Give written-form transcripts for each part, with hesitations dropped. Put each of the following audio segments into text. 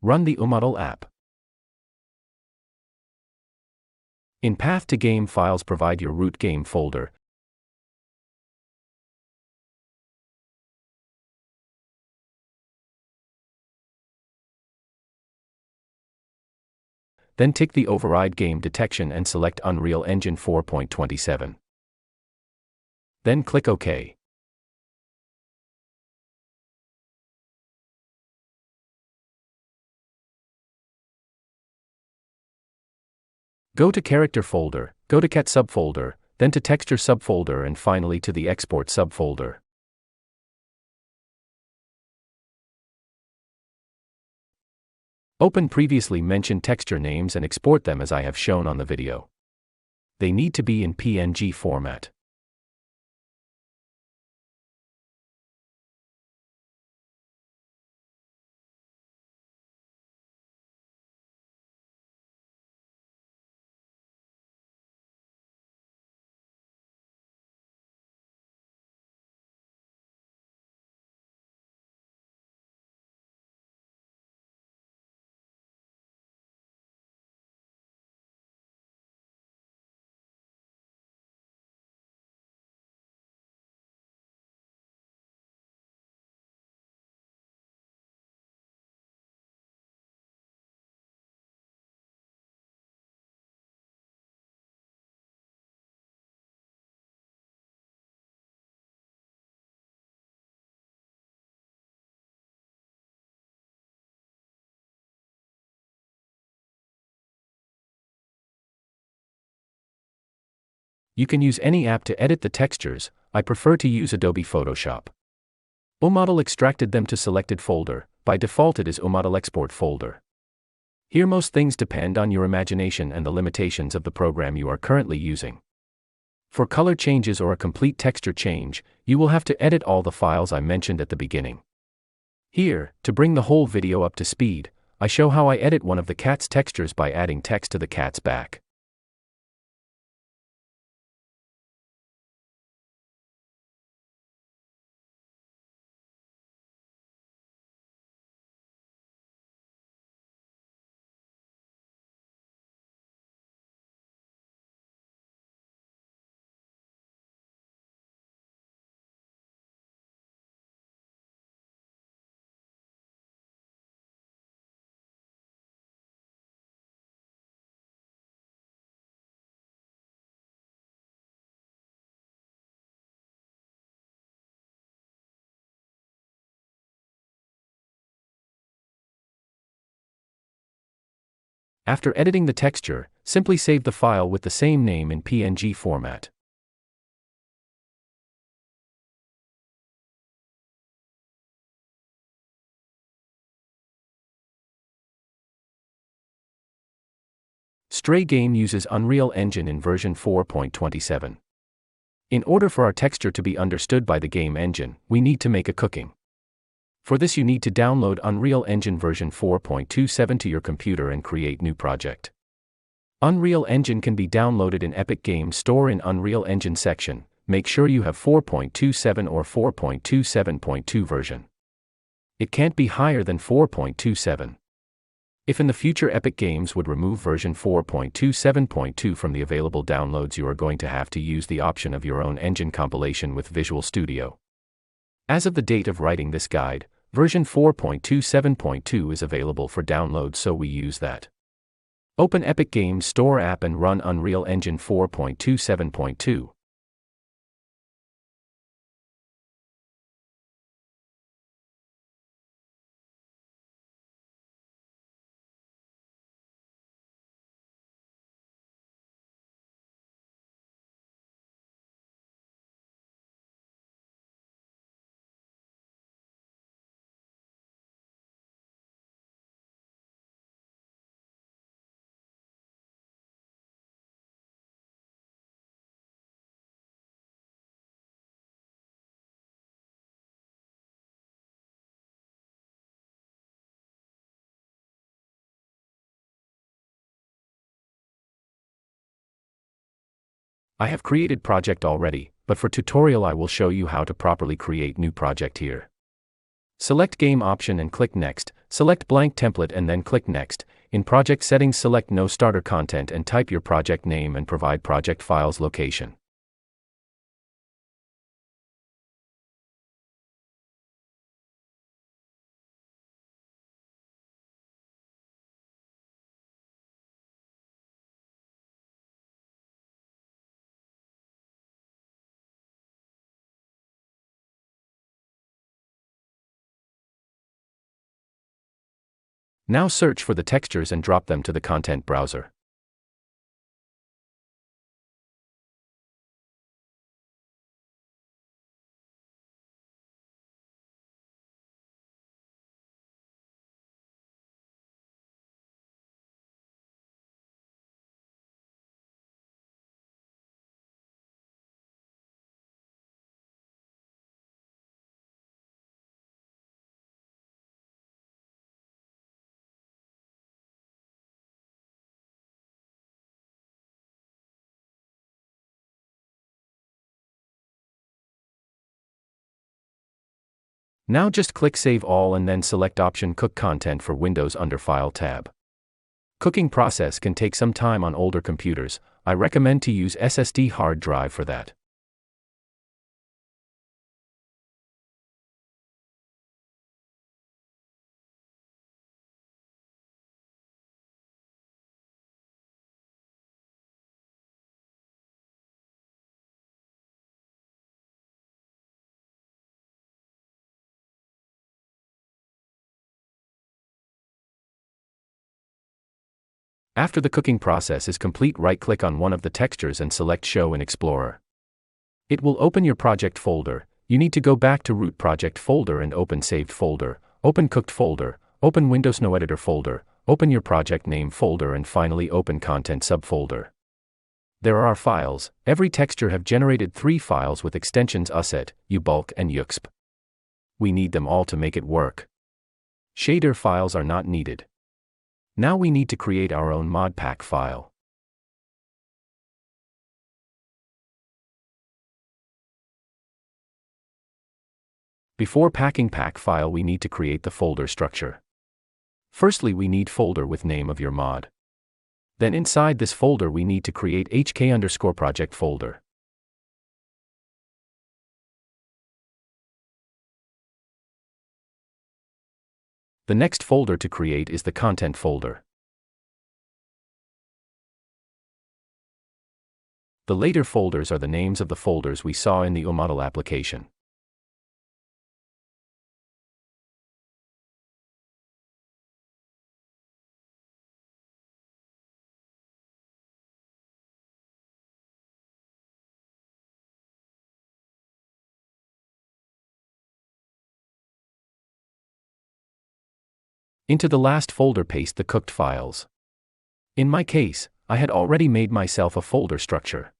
Run the Umodel app. In Path to Game files, provide your root game folder. Then tick the Override Game Detection and select Unreal Engine 4.27. Then click OK. Go to Character folder, go to Cat subfolder, then to Texture subfolder, and finally to the Export subfolder. Open previously mentioned texture names and export them as I have shown on the video. They need to be in PNG format. You can use any app to edit the textures. I prefer to use Adobe Photoshop. Umodel extracted them to selected folder. By default it is Umodel export folder. Here most things depend on your imagination and the limitations of the program you are currently using. For color changes or a complete texture change, you will have to edit all the files I mentioned at the beginning. Here, to bring the whole video up to speed, I show how I edit one of the cat's textures by adding text to the cat's back. After editing the texture, simply save the file with the same name in PNG format. Stray Game uses Unreal Engine in version 4.27. In order for our texture to be understood by the game engine, we need to make a cooking. For this you need to download Unreal Engine version 4.27 to your computer and create new project. Unreal Engine can be downloaded in Epic Games Store in Unreal Engine section. Make sure you have 4.27 or 4.27.2 version. It can't be higher than 4.27. If in the future Epic Games would remove version 4.27.2 from the available downloads, you are going to have to use the option of your own engine compilation with Visual Studio. As of the date of writing this guide, version 4.27.2 is available for download, so we use that. Open Epic Games Store app and run Unreal Engine 4.27.2. I have created project already, but for tutorial I will show you how to properly create new project here. Select Game option and click Next. Select blank template and then click Next. In project settings, select No Starter Content and type your project name and provide project file's location. Now search for the textures and drop them to the content browser. Now just click Save All and then select option Cook Content for Windows under File tab. Cooking process can take some time on older computers. I recommend to use SSD hard drive for that. After the cooking process is complete, right-click on one of the textures and select Show in Explorer. It will open your project folder. You need to go back to root project folder and open Saved folder, open Cooked folder, open Windows No Editor folder, open your project name folder and finally open Content subfolder. There are files. Every texture have generated 3 files with extensions USET, UBulk and UXP. We need them all to make it work. Shader files are not needed. Now we need to create our own modpack file. Before packing pack file, we need to create the folder structure. Firstly, we need folder with name of your mod. Then inside this folder we need to create HK_project folder. The next folder to create is the content folder. The later folders are the names of the folders we saw in the UModel application. Into the last folder paste the cooked files. In my case, I had already made myself a folder structure.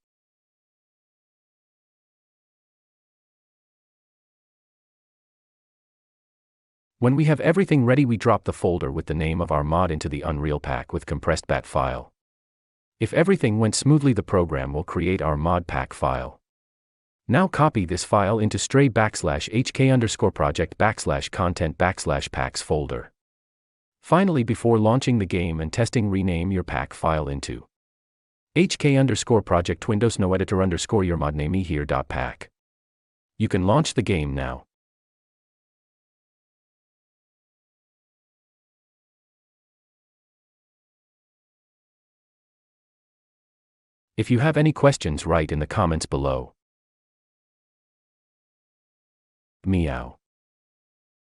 When we have everything ready, we drop the folder with the name of our mod into the Unreal pack with compressed bat file. If everything went smoothly, the program will create our mod pack file. Now copy this file into stray_hk_project_content_packs folder. Finally, before launching the game and testing, rename your pack file into HK_project Windows No Editor your mod name here.pack. You can launch the game now. If you have any questions, write in the comments below. Meow.